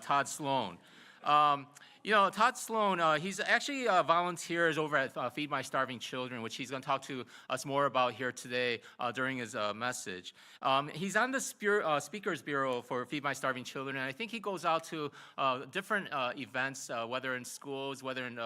Todd Sloan. Todd Sloan, he's actually volunteers over at Feed My Starving Children, which he's going to talk to us more about here today during his message. He's on the Speakers Bureau for Feed My Starving Children, and I think he goes out to different events, whether in schools, whether in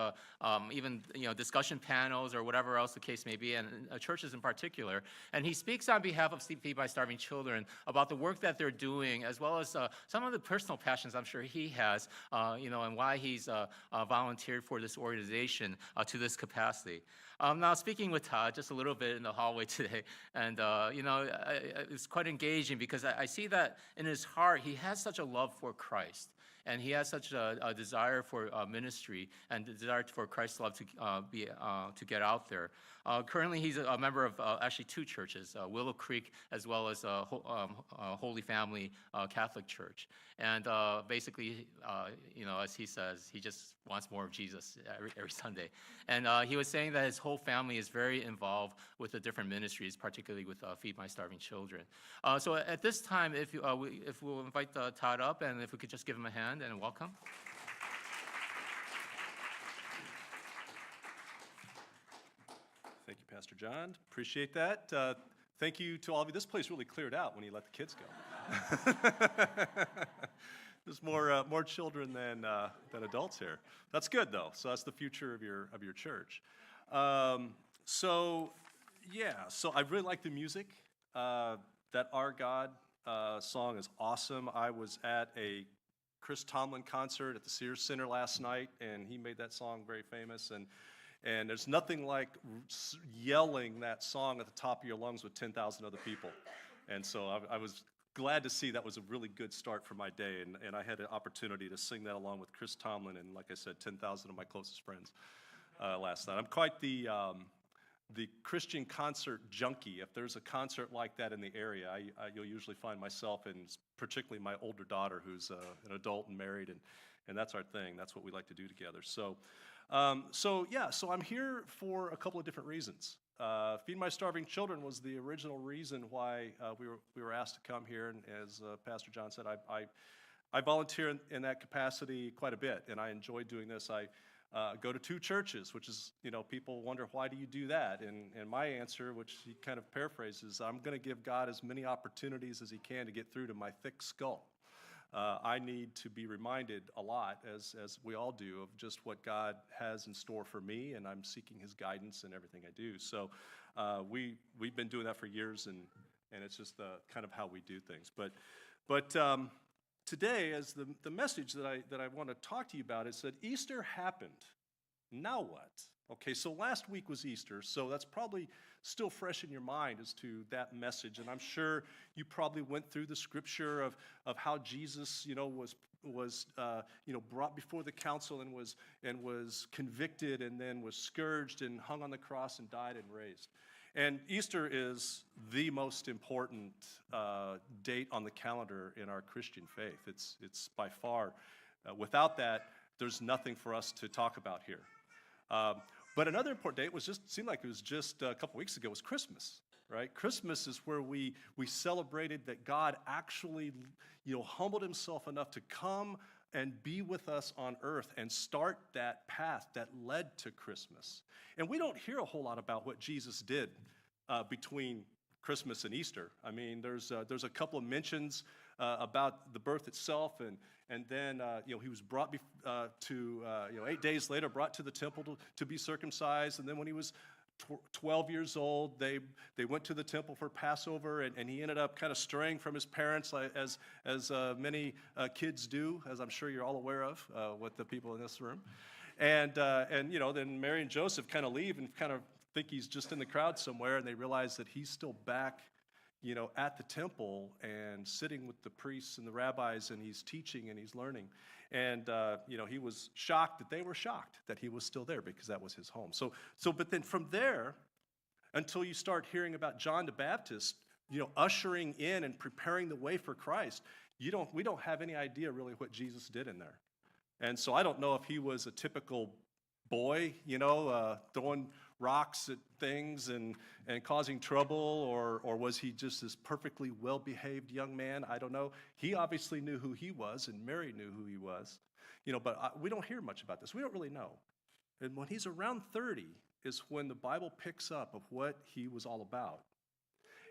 even discussion panels or whatever else the case may be, and churches in particular. And he speaks on behalf of Feed My Starving Children about the work that they're doing, as well as some of the personal passions I'm sure he has, and why he's volunteered for this organization to this capacity. Now, speaking with Todd just a little bit in the hallway today, and it's quite engaging because I see that in his heart he has such a love for Christ. And he has such a desire for ministry and a desire for Christ's love to get out there. Currently, he's a member of actually two churches, Willow Creek as well as Holy Family Catholic Church. And basically, as he says, he just wants more of Jesus every Sunday. And he was saying that his whole family is very involved with the different ministries, particularly with Feed My Starving Children. So at this time, if we'll invite Todd up, and if we could just give him a hand and welcome. Thank you, Pastor John. Appreciate that. Thank you to all of you. This place really cleared out when you let the kids go. There's more children than adults here. That's good though. So that's the future of your church. So I really like the music. That Our God song is awesome. I was at a Chris Tomlin concert at the Sears Center last night, and he made that song very famous. And there's nothing like yelling that song at the top of your lungs with 10,000 other people. And so I was glad to see that was a really good start for my day, and I had an opportunity to sing that along with Chris Tomlin and, like I said, 10,000 of my closest friends last night. I'm quite the Christian concert junkie. If there's a concert like that in the area, you'll usually find myself and particularly my older daughter, who's an adult and married, and that's our thing. That's what we like to do together. So I'm here for a couple of different reasons. Feed My Starving Children was the original reason why we were asked to come here, and as Pastor John said, I volunteer in that capacity quite a bit, and I enjoy doing this. I go to two churches, which is, people wonder, why do you do that? And my answer, which he kind of paraphrases, I'm going to give God as many opportunities as he can to get through to my thick skull. I need to be reminded a lot, as we all do, of just what God has in store for me, and I'm seeking his guidance in everything I do. So we've been doing that for years, and it's just kind of how we do things. But today, as the message that I want to talk to you about is that Easter happened. Now what? Okay, so last week was Easter, so that's probably still fresh in your mind as to that message. And I'm sure you probably went through the scripture of how Jesus, was brought before the council and was convicted and then was scourged and hung on the cross and died and raised. And Easter is the most important date on the calendar in our Christian faith. It's by far, without that, there's nothing for us to talk about here. But another important date seemed like it was just a couple weeks ago, was Christmas, right? Christmas is where we celebrated that God actually, humbled himself enough to come and be with us on earth and start that path that led to Christmas. And we don't hear a whole lot about what Jesus did between Christmas and Easter. I mean, there's a couple of mentions about the birth itself, and then he was brought 8 days later, brought to the temple to be circumcised, and then when he was 12 years old, they went to the temple for Passover, and he ended up kind of straying from his parents, as many kids do, as I'm sure you're all aware of with the people in this room. And then Mary and Joseph kind of leave and kind of think he's just in the crowd somewhere, and they realize that he's still back, at the temple and sitting with the priests and the rabbis, and he's teaching and he's learning. And, he was shocked that they were shocked that he was still there, because that was his home. But then from there, until you start hearing about John the Baptist, ushering in and preparing the way for Christ, we don't have any idea really what Jesus did in there. And so I don't know if he was a typical boy, throwing rocks at things and causing trouble, or was he just this perfectly well-behaved young man? I don't know. He obviously knew who he was, and Mary knew who he was. But we don't hear much about this. We don't really know. And when he's around 30 is when the Bible picks up of what he was all about.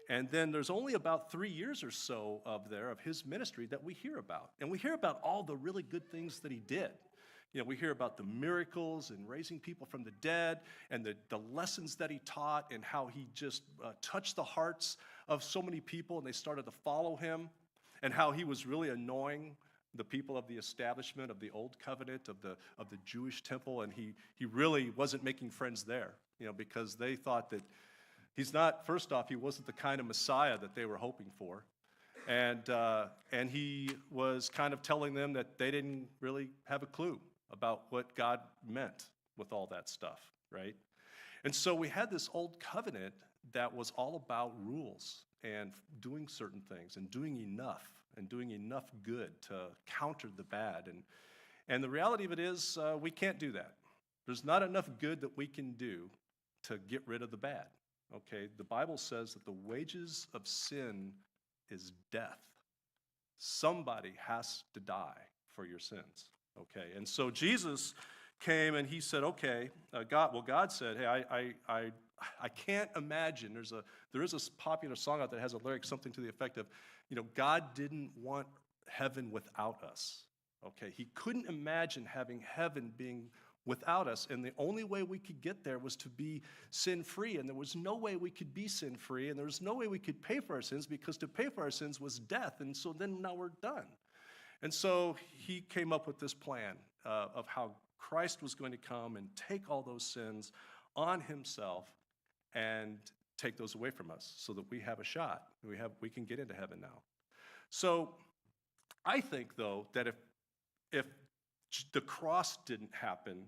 And then there's only about 3 years or so of his ministry that we hear about. And we hear about all the really good things that he did. We hear about the miracles and raising people from the dead and the lessons that he taught and how he just touched the hearts of so many people and they started to follow him, and how he was really annoying the people of the establishment of the old covenant of the Jewish temple, and he really wasn't making friends there, because they thought that first off, he wasn't the kind of Messiah that they were hoping for. And he was kind of telling them that they didn't really have a clue about what God meant with all that stuff, right? And so we had this old covenant that was all about rules and doing certain things and doing enough good to counter the bad. And the reality of it is we can't do that. There's not enough good that we can do to get rid of the bad. Okay, the Bible says that the wages of sin is death. Somebody has to die for your sins. Okay, and so Jesus came and he said, okay, God said, hey, I can't imagine. There is a popular song out there that has a lyric, something to the effect of, God didn't want heaven without us. Okay, he couldn't imagine having heaven being without us, and the only way we could get there was to be sin-free, and there was no way we could be sin-free, and there was no way we could pay for our sins, because to pay for our sins was death, and so then now we're done. And so he came up with this plan of how Christ was going to come and take all those sins on himself and take those away from us so that we have a shot. We can get into heaven now. So I think, though, that if the cross didn't happen,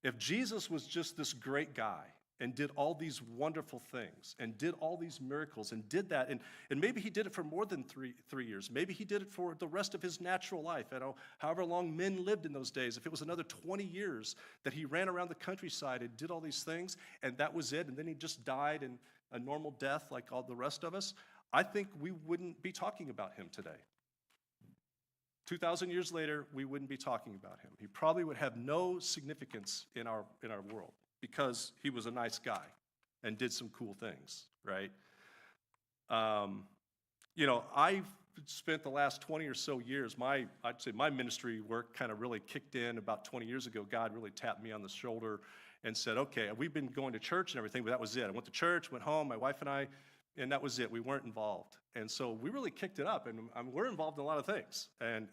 if Jesus was just this great guy and did all these wonderful things and did all these miracles and did that, and maybe he did it for more than three years. Maybe he did it for the rest of his natural life. However long men lived in those days. If it was another 20 years that he ran around the countryside and did all these things, and that was it, and then he just died in a normal death like all the rest of us, I think we wouldn't be talking about him today. 2,000 years later, we wouldn't be talking about him. He probably would have no significance in our world because he was a nice guy and did some cool things, right? I've spent the last 20 or so years, I'd say my ministry work kind of really kicked in about 20 years ago. God really tapped me on the shoulder and said, okay, we've been going to church and everything, but that was it. I went to church, went home, my wife and I, and that was it. We weren't involved. And so we really kicked it up, and we're involved in a lot of things. And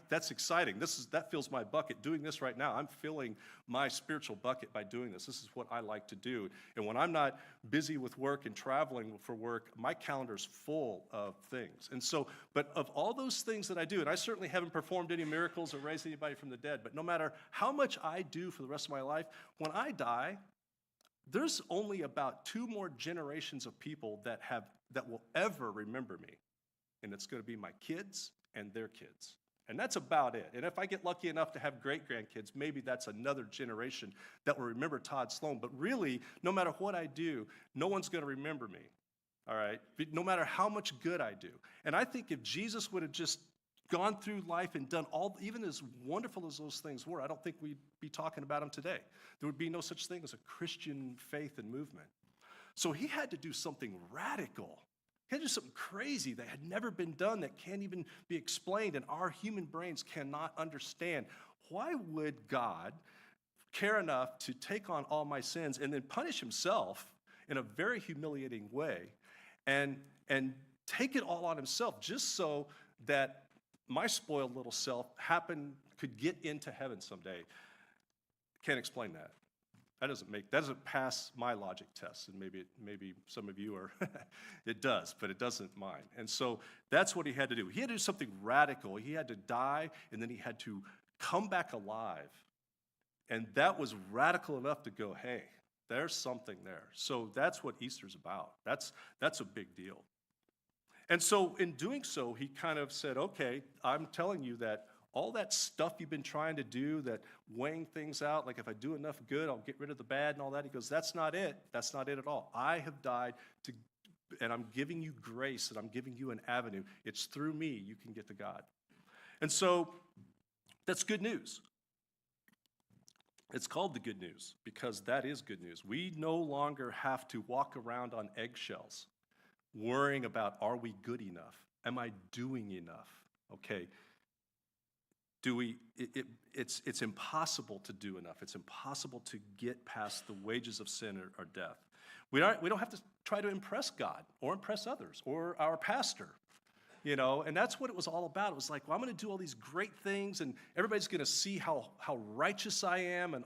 that's exciting. That fills my bucket. Doing this right now, I'm filling my spiritual bucket by doing this. This is what I like to do. And when I'm not busy with work and traveling for work, my calendar's full of things. And so, but of all those things that I do, and I certainly haven't performed any miracles or raised anybody from the dead, but no matter how much I do for the rest of my life, when I die, there's only about 2 more generations of people that will ever remember me. And it's going to be my kids and their kids. And that's about it. And if I get lucky enough to have great-grandkids, maybe that's another generation that will remember Todd Sloan. But really, no matter what I do, no one's going to remember me, all right? No matter how much good I do. And I think if Jesus would have just gone through life and done even as wonderful as those things were, I don't think we'd be talking about them today. There would be no such thing as a Christian faith and movement. So he had to do something radical. He had to do something crazy that had never been done, that can't even be explained, and our human brains cannot understand. Why would God care enough to take on all my sins and then punish himself in a very humiliating way and take it all on himself just so that my spoiled little self could get into heaven someday? Can't explain that. That doesn't pass my logic test, and maybe some of you are, it does, but it doesn't mine. And so that's what he had to do. He had to do something radical. He had to die, and then he had to come back alive. And that was radical enough to go, hey, there's something there. So that's what Easter's about. That's a big deal. And so in doing so, he kind of said, okay, I'm telling you that all that stuff you've been trying to do, that weighing things out, like if I do enough good, I'll get rid of the bad and all that. He goes, that's not it. That's not it at all. I have died to, and I'm giving you grace, and I'm giving you an avenue. It's through me you can get to God. And so that's good news. It's called the good news because that is good news. We no longer have to walk around on eggshells worrying about, are we good enough? Am I doing enough? Okay. It's impossible to do enough. It's impossible to get past the wages of sin or death. We don't have to try to impress God or impress others or our pastor, and that's what it was all about. It was like, well, I'm going to do all these great things, and everybody's going to see how righteous I am, and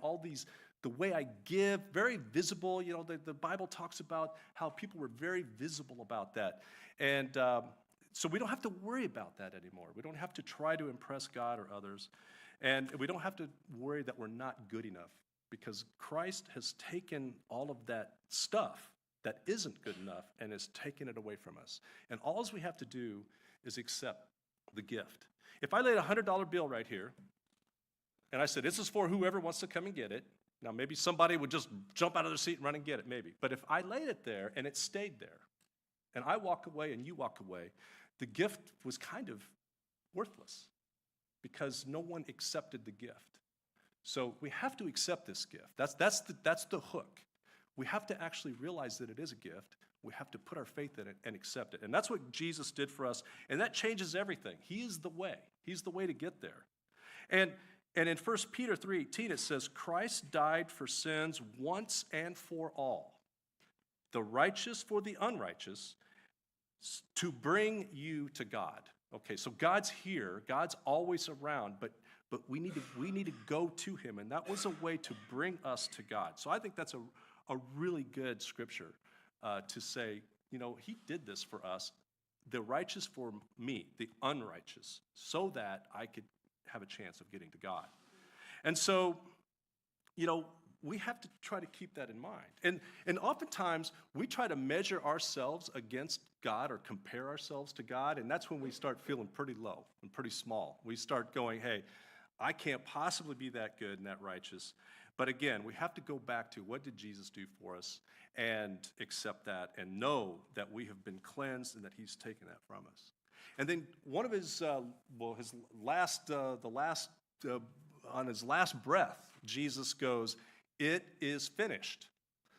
the way I give, very visible. The Bible talks about how people were very visible about that. And so we don't have to worry about that anymore. We don't have to try to impress God or others. And we don't have to worry that we're not good enough, because Christ has taken all of that stuff that isn't good enough and has taken it away from us. And all we have to do is accept the gift. If I laid a $100 bill right here, and I said, this is for whoever wants to come and get it. Now, maybe somebody would just jump out of their seat and run and get it, maybe. But if I laid it there and it stayed there, and I walk away and you walk away, the gift was kind of worthless because no one accepted the gift. So we have to accept this gift. That's the hook. We have to actually realize that it is a gift. We have to put our faith in it and accept it. And that's what Jesus did for us, and that changes everything. He is the way. He's the way to get there. And in 1 Peter 3:18, it says, Christ died for sins once and for all, the righteous for the unrighteous, to bring you to God. Okay, so God's here. God's always around, but we need to go to him, and that was a way to bring us to God. So I think that's a really good scripture to say, he did this for us, the righteous for me, the unrighteous, so that I could have a chance of getting to God. And so, we have to try to keep that in mind. And oftentimes, we try to measure ourselves against God or compare ourselves to God, and that's when we start feeling pretty low and pretty small. We start going, hey, I can't possibly be that good and that righteous. But again, we have to go back to what did Jesus do for us and accept that and know that we have been cleansed and that he's taken that from us. And then one of on his last breath, Jesus goes, it is finished.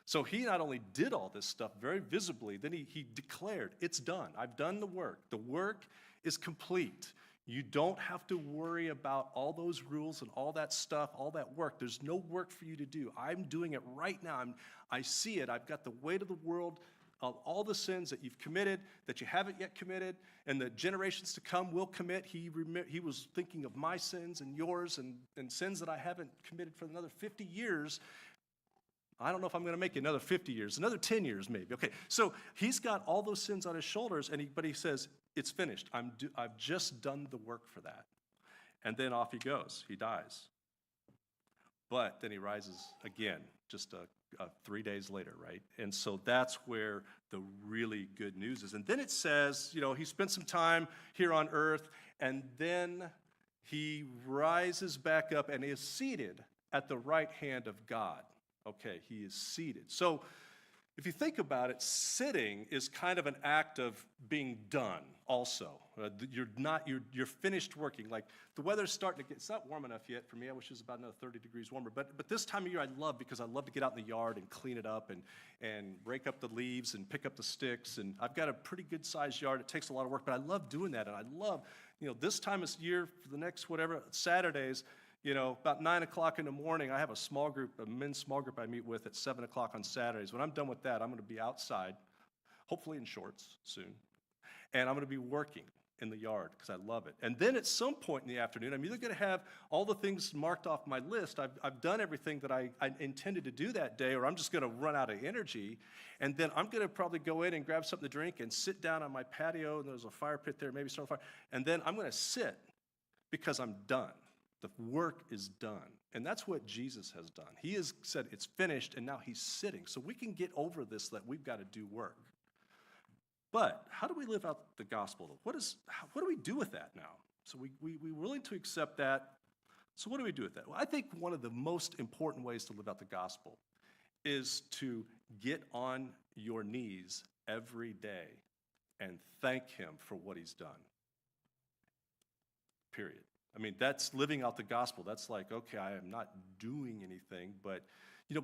So he not only did all this stuff very visibly, then he declared, it's done. I've done the work. The work is complete. You don't have to worry about all those rules and all that stuff, all that work. There's no work for you to do. I'm doing it right now. I see it. I've got the weight of the world of all the sins that you've committed, that you haven't yet committed, and the generations to come will commit. He was thinking of my sins and yours and sins that I haven't committed for another 50 years. I don't know if I'm going to make it another 50 years, another 10 years maybe. Okay, so he's got all those sins on his shoulders, but he says, it's finished. I've just done the work for that. And then off he goes. He dies. But then he rises again, just 3 days later, right? And so that's where the really good news is. And then it says, he spent some time here on earth, and then he rises back up and is seated at the right hand of God. Okay, he is seated. So if you think about it, sitting is kind of an act of being done also. You're finished working. Like the weather's starting to it's not warm enough yet for me. I wish it was about another 30 degrees warmer. But this time of year because I love to get out in the yard and clean it up and rake up the leaves and pick up the sticks. And I've got a pretty good sized yard. It takes a lot of work, but I love doing that. And I love, this time of year for the next Saturdays, about 9 o'clock in the morning, I have a men's small group I meet with at 7 o'clock on Saturdays. When I'm done with that, I'm going to be outside, hopefully in shorts soon, and I'm going to be working in the yard because I love it. And then at some point in the afternoon, I'm either going to have all the things marked off my list. I've done everything that I intended to do that day, or I'm just going to run out of energy. And then I'm going to probably go in and grab something to drink and sit down on my patio, and there's a fire pit there, maybe start a fire. And then I'm going to sit because I'm done. The work is done. And that's what Jesus has done. He has said it's finished, and now he's sitting. So we can get over this that we've got to do work. But how do we live out the gospel? What do we do with that now? So we're willing to accept that. So what do we do with that? Well, I think one of the most important ways to live out the gospel is to get on your knees every day and thank him for what he's done. Period. I mean, that's living out the gospel. That's like, okay, I am not doing anything, but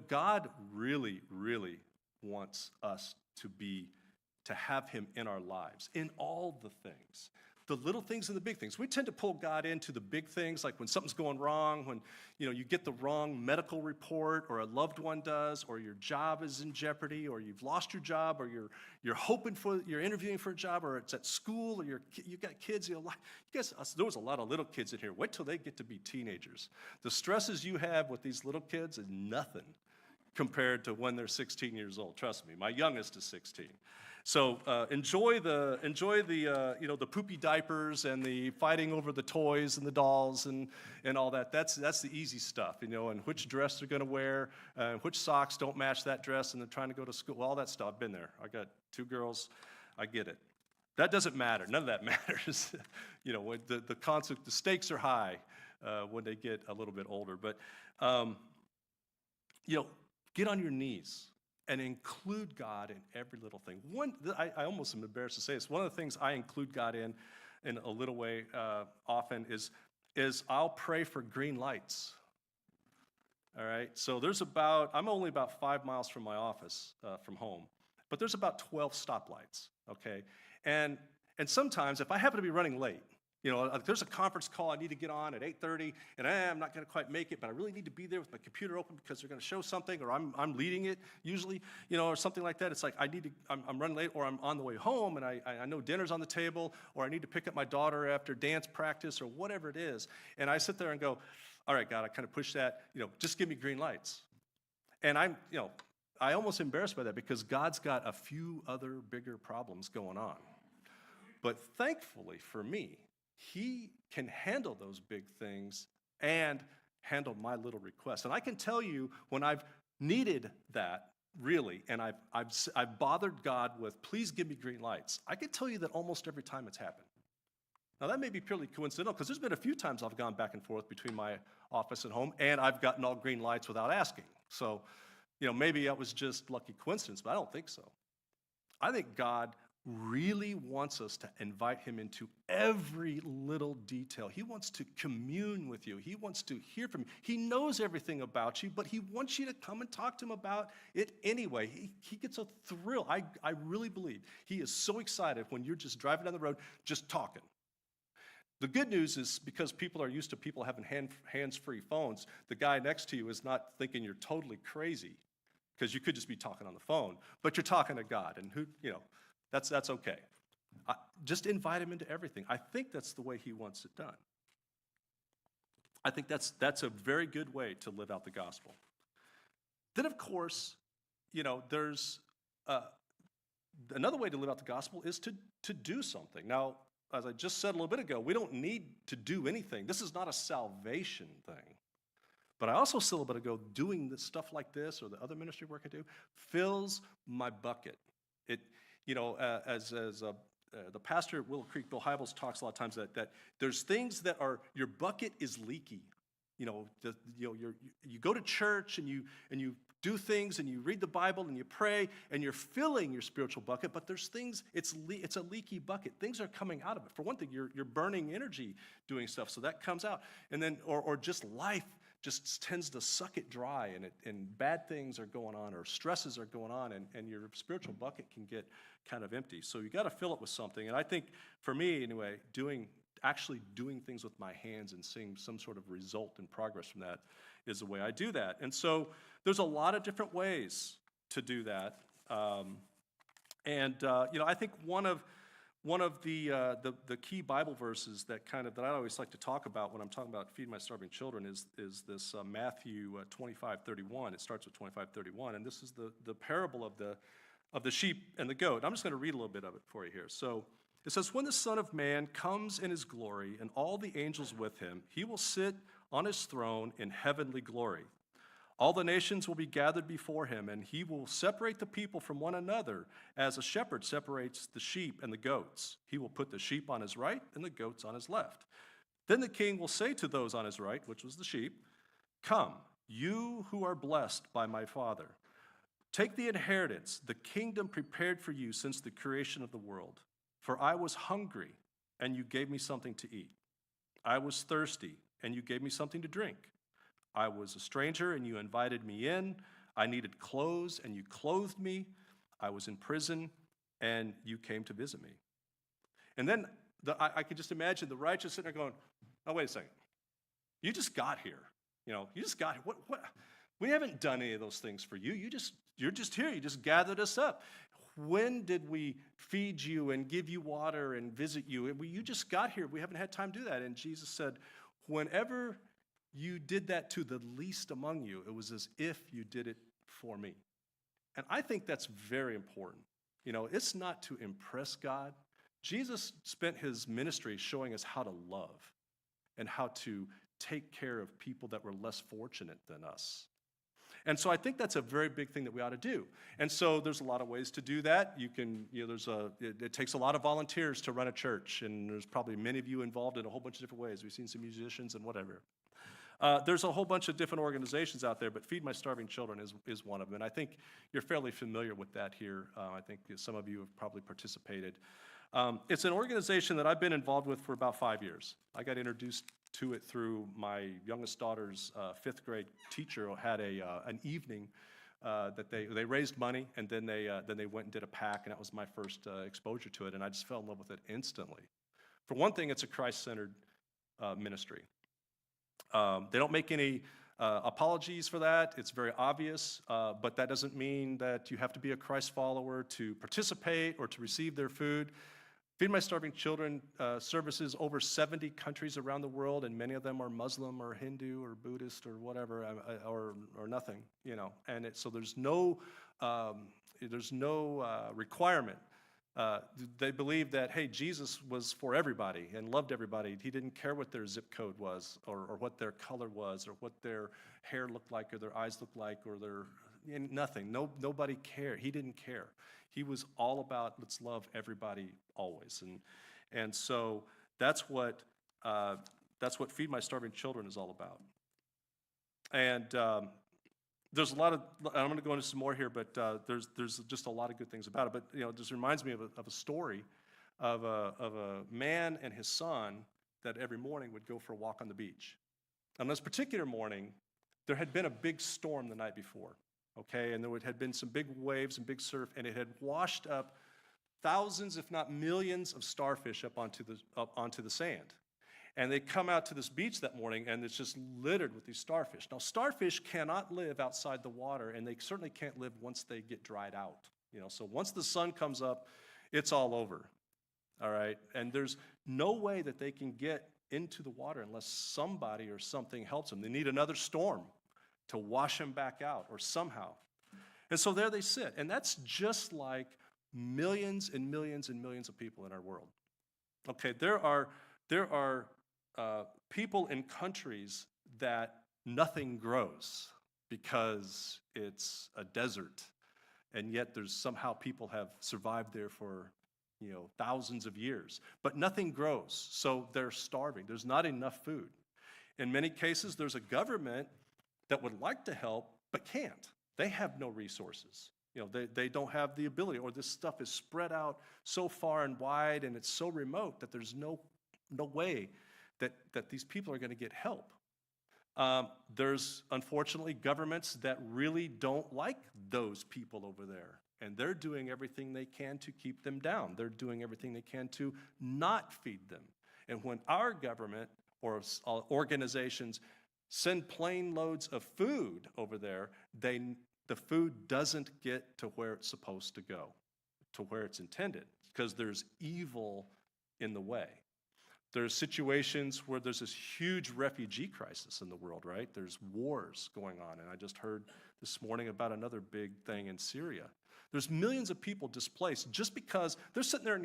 God really, really wants us to have him in our lives, in all the things. The little things and the big things. We tend to pull God into the big things, like when something's going wrong, when you get the wrong medical report, or a loved one does, or your job is in jeopardy, or you've lost your job, or you're interviewing for a job, or it's at school, or you got kids. You guys, there was a lot of little kids in here. Wait till they get to be teenagers. The stresses you have with these little kids is nothing compared to when they're 16 years old. Trust me, my youngest is 16. So enjoy the poopy diapers and the fighting over the toys and the dolls and all that. That's the easy stuff, and which dress they're going to wear, which socks don't match that dress, and they're trying to go to school. All that stuff. I've been there. I got 2 girls. I get it. That doesn't matter. None of that matters. When the stakes are high when they get a little bit older. But get on your knees and include God in every little thing. I almost am embarrassed to say this. One of the things I include God in a little way often is I'll pray for green lights. All right? So I'm only about 5 miles from my office, from home, but there's about 12 stoplights, okay? And sometimes if I happen to be running late, there's a conference call I need to get on at 8:30, and I'm not going to quite make it, but I really need to be there with my computer open because they're going to show something, or I'm leading it usually, or something like that. It's like I'm running late, or I'm on the way home, and I know dinner's on the table, or I need to pick up my daughter after dance practice, or whatever it is. And I sit there and go, all right, God, I kind of push that, just give me green lights. And I almost embarrassed by that because God's got a few other bigger problems going on. But thankfully for me, he can handle those big things and handle my little requests. And I can tell you when I've needed that, really, and I've bothered God with, please give me green lights, I can tell you that almost every time it's happened. Now, that may be purely coincidental, because there's been a few times I've gone back and forth between my office and home, and I've gotten all green lights without asking. So, maybe that was just lucky coincidence, but I don't think so. I think God really wants us to invite him into every little detail. He wants to commune with you. He wants to hear from you. He knows everything about you, but he wants you to come and talk to him about it anyway. He gets a thrill. I really believe he is so excited when you're just driving down the road, just talking. The good news is, because people are used to people having hands-free phones, the guy next to you is not thinking you're totally crazy, because you could just be talking on the phone, but you're talking to God, and that's okay. Just invite him into everything. I think that's the way he wants it done. I think that's a very good way to live out the gospel. Then, of course, there's another way to live out the gospel is to do something. Now, as I just said a little bit ago, we don't need to do anything. This is not a salvation thing. But I also said a little bit ago, doing this stuff like this or the other ministry work I do fills my bucket. It, as the pastor at Willow Creek, Bill Hybels, talks a lot of times that there's things that are, your bucket is leaky. You go to church and you do things and you read the Bible and you pray and you're filling your spiritual bucket, but there's things, it's a leaky bucket. Things are coming out of it. For one thing, you're burning energy doing stuff, so that comes out. And then, or just life just tends to suck it dry, and bad things are going on, or stresses are going on, and your spiritual bucket can get kind of empty. So you got to fill it with something. And I think, for me anyway, actually doing things with my hands and seeing some sort of result and progress from that is the way I do that. And so there's a lot of different ways to do that. I think one of the key Bible verses that I always like to talk about when I'm talking about feeding my starving children is this Matthew 25:31. It starts with 25:31, and this is the parable of the sheep and the goat. I'm just going to read a little bit of it for you here. So it says, "When the Son of Man comes in his glory and all the angels with him, he will sit on his throne in heavenly glory. All the nations will be gathered before him, and he will separate the people from one another as a shepherd separates the sheep and the goats. He will put the sheep on his right and the goats on his left. Then the king will say to those on his right, which was the sheep, come, you who are blessed by my Father. Take the inheritance, the kingdom prepared for you since the creation of the world. For I was hungry, and you gave me something to eat. I was thirsty, and you gave me something to drink. I was a stranger, and you invited me in. I needed clothes, and you clothed me. I was in prison, and you came to visit me. And then I could just imagine the righteous sitting there going, oh, wait a second. You just got here. You just got here. What? We haven't done any of those things for you. You're just here. You just gathered us up. When did we feed you and give you water and visit you? You just got here. We haven't had time to do that. And Jesus said, whenever you did that to the least among you, it was as if you did it for me. And I think that's very important. It's not to impress God. Jesus spent his ministry showing us how to love and how to take care of people that were less fortunate than us. And so I think that's a very big thing that we ought to do. And so there's a lot of ways to do that. It takes a lot of volunteers to run a church, and there's probably many of you involved in a whole bunch of different ways. We've seen some musicians and whatever. There's a whole bunch of different organizations out there, but Feed My Starving Children is one of them. And I think you're fairly familiar with that here. I think some of you have probably participated. It's an organization that I've been involved with for about 5 years. I got introduced to it through my youngest daughter's fifth grade teacher who had an evening that they raised money, and then they went and did a pack, and that was my first exposure to it, and I just fell in love with it instantly. For one thing, it's a Christ-centered ministry. They don't make any apologies for that. It's very obvious, but that doesn't mean that you have to be a Christ follower to participate or to receive their food. Feed My Starving Children services over 70 countries around the world, and many of them are Muslim or Hindu or Buddhist or whatever, or nothing, And so there's no requirement. They believe that, hey, Jesus was for everybody and loved everybody. He didn't care what their zip code was or what their color was or what their hair looked like or their eyes looked like or nothing. Nobody cared. He didn't care. He was all about let's love everybody always. And so that's what Feed My Starving Children is all about. And there's a lot of, I'm going to go into some more here, but there's just a lot of good things about it. But it just reminds me of a story of a man and his son that every morning would go for a walk on the beach. On this particular morning, there had been a big storm the night before, okay? And there had been some big waves and big surf, and it had washed up thousands, if not millions, of starfish up onto the sand. And they come out to this beach that morning, and it's just littered with these starfish. Now, starfish cannot live outside the water, and they certainly can't live once they get dried out. So once the sun comes up, it's all over, all right? And there's no way that they can get into the water unless somebody or something helps them. They need another storm to wash them back out or somehow. And so there they sit, and that's just like millions and millions and millions of people in our world. Okay, there are people in countries that nothing grows because it's a desert, and yet there's somehow people have survived there for thousands of years, but nothing grows, so they're starving. There's not enough food. In many cases, there's a government that would like to help but can't. They have no resources. They don't have the ability, or this stuff is spread out so far and wide, and it's so remote that there's no way that these people are going to get help. There's, unfortunately, governments that really don't like those people over there, and they're doing everything they can to keep them down. They're doing everything they can to not feed them. And when our government or organizations send plane loads of food over there, the food doesn't get to where it's supposed to go, to where it's intended, because there's evil in the way. There's situations where there's this huge refugee crisis in the world, right? There's wars going on, and I just heard this morning about another big thing in Syria. There's millions of people displaced just because they're sitting there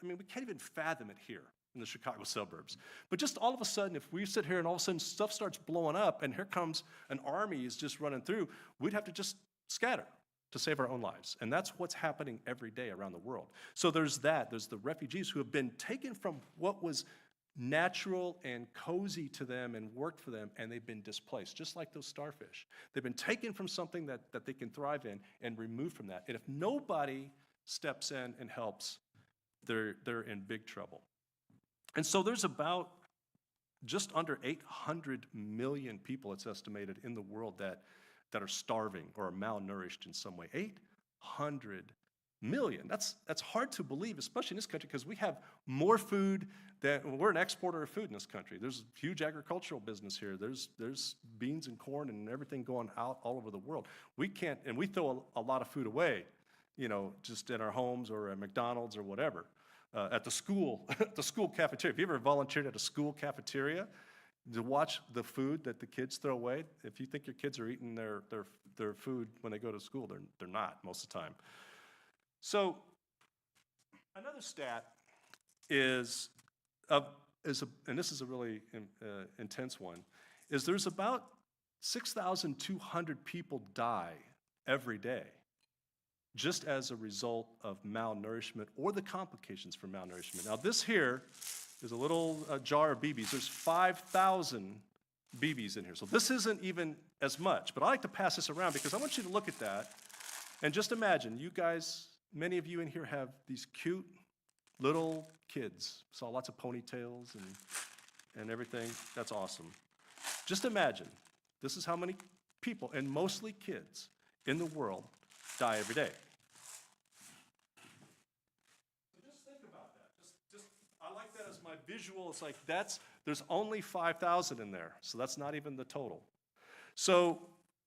we can't even fathom it here in the Chicago suburbs. But just all of a sudden, if we sit here and all of a sudden stuff starts blowing up and here comes an army is just running through, we'd have to just scatter to save our own lives. And that's what's happening every day around the world. So there's that. There's the refugees who have been taken from what was natural and cozy to them and worked for them, and they've been displaced, just like those starfish. They've been taken from something that they can thrive in and removed from that. And if nobody steps in and helps, they're in big trouble. And so there's about just under 800 million people, it's estimated, in the world that are starving or are malnourished in some way. 800 million. That's hard to believe, especially in this country, because we have more food we're an exporter of food in this country. There's a huge agricultural business here. There's beans and corn and everything going out all over the world. We can't, and we throw a lot of food away, just in our homes or at McDonald's or whatever. At the school cafeteria. Have you ever volunteered at a school cafeteria to watch the food that the kids throw away? If you think your kids are eating their food when they go to school, they're not most of the time. So another stat is, and this is a really intense one, is there's about 6,200 people die every day just as a result of malnourishment or the complications from malnourishment. Now this here is a little jar of BBs. There's 5,000 BBs in here. So this isn't even as much, but I like to pass this around because I want you to look at that and just imagine, you guys, many of you in here have these cute little kids. Saw lots of ponytails and everything. That's awesome. Just imagine, this is how many people, and mostly kids, in the world die every day. So just think about that. I like that as my visual. It's like there's only 5,000 in there, so that's not even the total. So,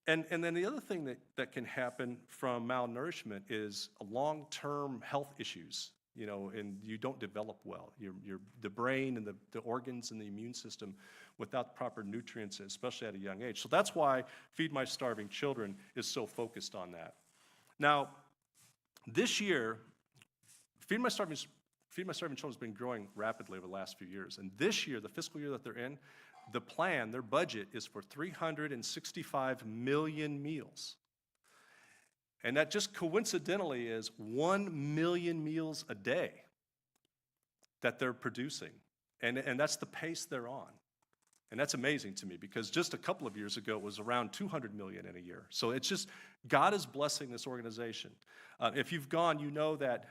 and then the other thing that can happen from malnourishment is long-term health issues, and you don't develop well. The brain and the organs and the immune system without proper nutrients, especially at a young age. So that's why Feed My Starving Children is so focused on that. Now, this year, Feed My Starving Children has been growing rapidly over the last few years. And this year, the fiscal year that they're in, the plan, their budget is for 365 million meals. And that just coincidentally is 1 million meals a day that they're producing. And that's the pace they're on. And that's amazing to me because just a couple of years ago, it was around 200 million in a year. So it's just, God is blessing this organization. If you've gone, you know that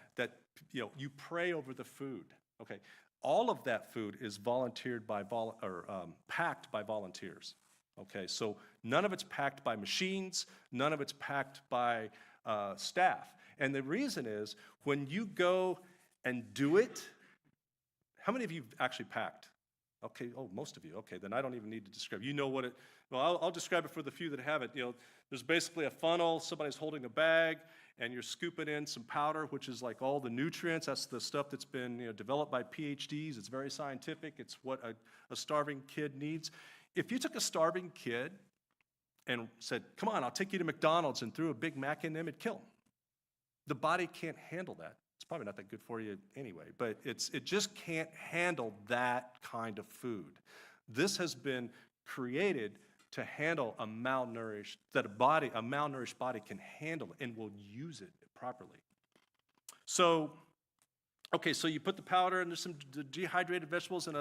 you pray over the food. Okay, all of that food is packed by volunteers. Okay, so none of it's packed by machines, none of it's packed by staff. And the reason is, when you go and do it, how many of you actually packed? Okay, most of you. Okay, then I don't even need to describe. You know what it, well, I'll describe it for the few that haven't. There's basically a funnel, somebody's holding a bag, and you're scooping in some powder, which is like all the nutrients. That's the stuff that's been developed by PhDs. It's very scientific. It's what a starving kid needs. If you took a starving kid and said, come on, I'll take you to McDonald's, and threw a Big Mac in them, it'd kill them. The body can't handle that. It's probably not that good for you anyway, but it just can't handle that kind of food. This has been created to handle a malnourished body can handle it and will use it properly. So, okay, so you put the powder and there's some dehydrated vegetables in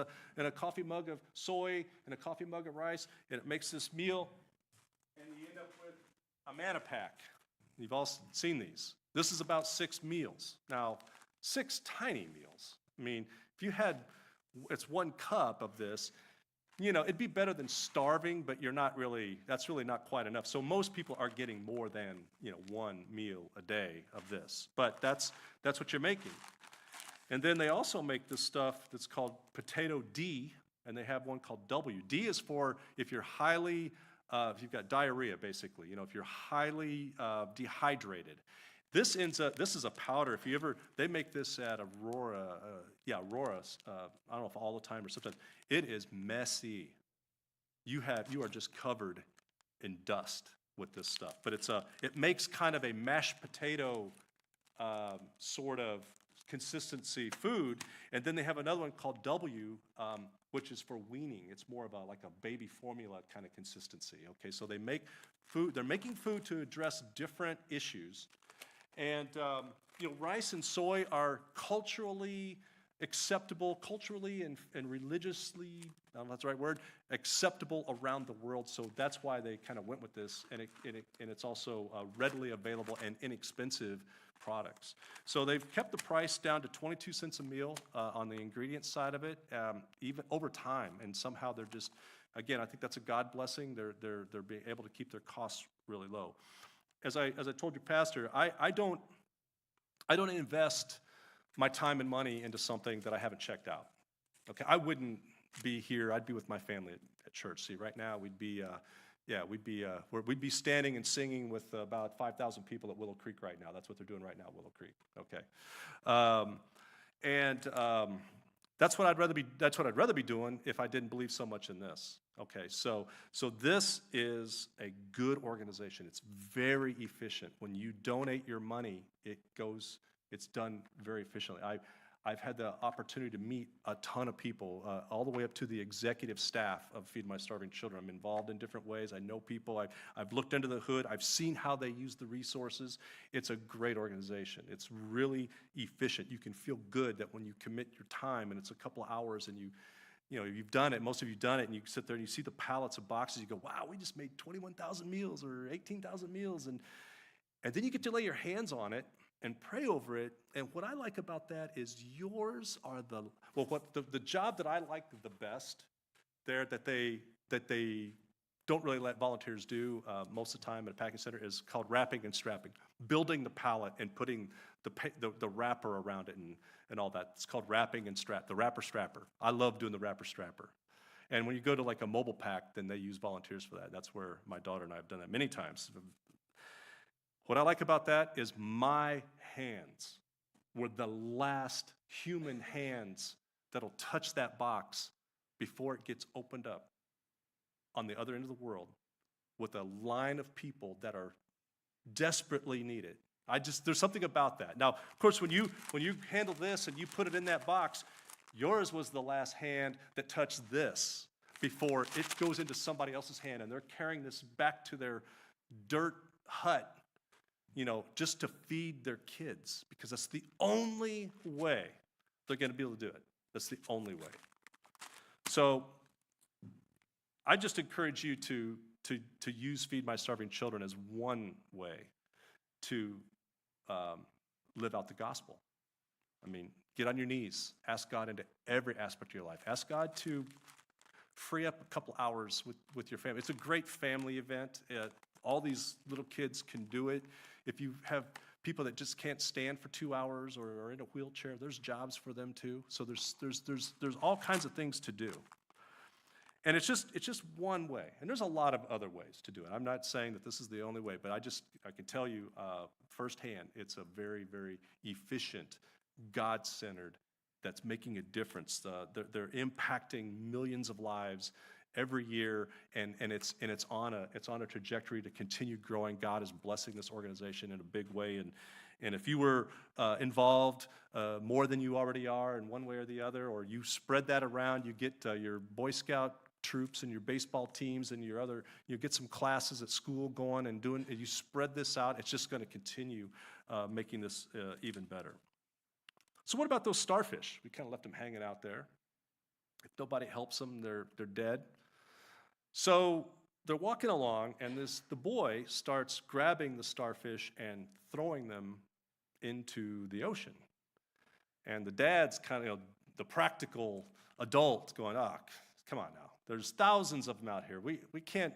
a coffee mug of soy and a coffee mug of rice, and it makes this meal, and you end up with a manna pack. You've all seen these. This is about 6 meals. Now, 6 tiny meals. I mean, if you had, it's 1 cup of this, it'd be better than starving, but that's really not quite enough. So most people are getting more than, 1 meal a day of this. But that's what you're making. And then they also make this stuff that's called potato D, and they have one called W. D is for if you're if you've got diarrhea, basically, if you're highly dehydrated. This is a powder. They make this at Aurora, Aurora, I don't know if all the time or sometimes. It is messy. You are just covered in dust with this stuff. But it makes kind of a mashed potato sort of consistency food. And then they have another one called W, which is for weaning. It's more of like a baby formula kind of consistency. Okay, so they make food. They're making food to address different issues. And rice and soy are culturally acceptable culturally and religiously, I don't know if that's the right word, acceptable around the world. So that's why they kind of went with this, and it's also readily available and inexpensive products. So they've kept the price down to 22 cents a meal on the ingredient side of it, even over time, and somehow they're just, again, I think that's a God blessing. They're being able to keep their costs really low. As I told you, Pastor, I don't invest my time and money into something that I haven't checked out. Okay, I wouldn't be here. I'd be with my family at church. See, right now we'd be standing and singing with about 5,000 people at Willow Creek right now. That's what they're doing right now, at Willow Creek. Okay, that's what I'd rather be. That's what I'd rather be doing if I didn't believe so much in this. Okay, so this is a good organization. It's very efficient. When you donate your money, it's done very efficiently. I've had the opportunity to meet a ton of people, all the way up to the executive staff of Feed My Starving Children. I'm involved in different ways. I know people. I've looked under the hood. I've seen how they use the resources. It's a great organization. It's really efficient. You can feel good that when you commit your time and it's a couple of hours and you've done it, most of you have done it, and you sit there and you see the pallets of boxes, you go, wow, we just made 21,000 meals or 18,000 meals, and then you get to lay your hands on it and pray over it. And what I like about that is yours are the job that I like the best there that they don't really let volunteers do most of the time at a packing center is called wrapping and strapping, building the pallet and putting the wrapper around it and all that. It's called wrapping and the wrapper strapper. I love doing the wrapper strapper. And when you go to like a mobile pack, then they use volunteers for that. That's where my daughter and I have done that many times. What I like about that is my hands were the last human hands that'll touch that box before it gets opened up on the other end of the world with a line of people that are desperately needed. There's something about that. Now, of course, when you handle this and you put it in that box, yours was the last hand that touched this before it goes into somebody else's hand, and they're carrying this back to their dirt hut, just to feed their kids, because that's the only way they're going to be able to do it. That's the only way. So I just encourage you to use Feed My Starving Children as one way to live out the gospel. I mean, get on your knees. Ask God into every aspect of your life. Ask God to free up a couple hours with your family. It's a great family event. All these little kids can do it. If you have people that just can't stand for 2 hours or are in a wheelchair, there's jobs for them too. So there's all kinds of things to do. And it's just one way. And there's a lot of other ways to do it. I'm not saying that this is the only way, but I can tell you firsthand, it's a very, very efficient, God-centered, that's making a difference. They're impacting millions of lives every year, and it's on a trajectory to continue growing. God is blessing this organization in a big way, and if you were involved more than you already are in one way or the other, or you spread that around, you get your Boy Scout troops and your baseball teams and you get some classes at school going and you spread this out, it's just going to continue making this even better. So what about those starfish? We kind of left them hanging out there. If nobody helps them, they're dead. So they're walking along, and the boy starts grabbing the starfish and throwing them into the ocean. And the dad's kind of the practical adult going, come on now. There's thousands of them out here. We can't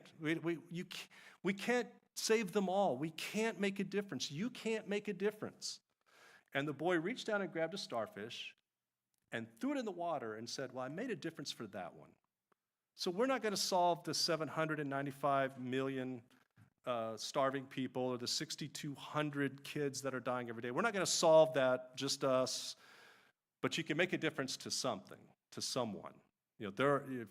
save them all. We can't make a difference. You can't make a difference. And the boy reached down and grabbed a starfish and threw it in the water and said, well, I made a difference for that one. So we're not going to solve the 795 million starving people or the 6,200 kids that are dying every day. We're not going to solve that, just us. But you can make a difference to something, to someone.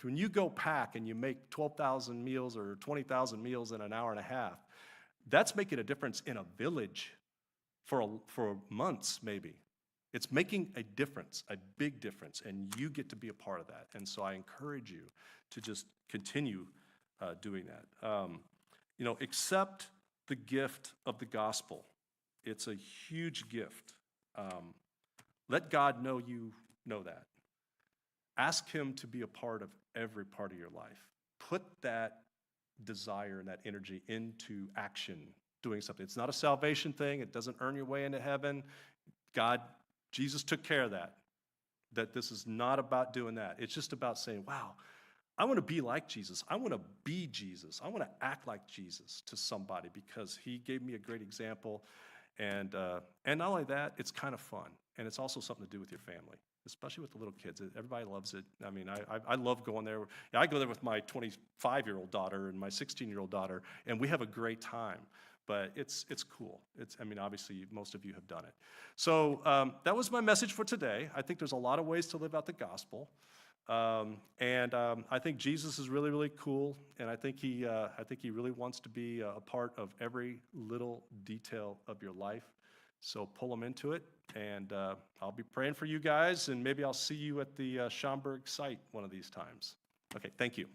When you go pack and you make 12,000 meals or 20,000 meals in an hour and a half, that's making a difference in a village for months, maybe. It's making a difference, a big difference, and you get to be a part of that. And so I encourage you to just continue doing that. Accept the gift of the gospel. It's a huge gift. Let God know know that. Ask him to be a part of every part of your life. Put that desire and that energy into action, doing something. It's not a salvation thing. It doesn't earn your way into heaven. Jesus took care of that. That this is not about doing that. It's just about saying, wow, I want to be like Jesus. I want to be Jesus. I want to act like Jesus to somebody because he gave me a great example. And not only that, it's kind of fun. And it's also something to do with your family, especially with the little kids. Everybody loves it. I mean, I love going there. I go there with my 25-year-old daughter and my 16-year-old daughter, and we have a great time. But it's cool. I mean, obviously, most of you have done it. So that was my message for today. I think there's a lot of ways to live out the gospel. I think Jesus is really, really cool, and I think he really wants to be a part of every little detail of your life. So pull him into it, and I'll be praying for you guys, and maybe I'll see you at the Schaumburg site one of these times. Okay, thank you.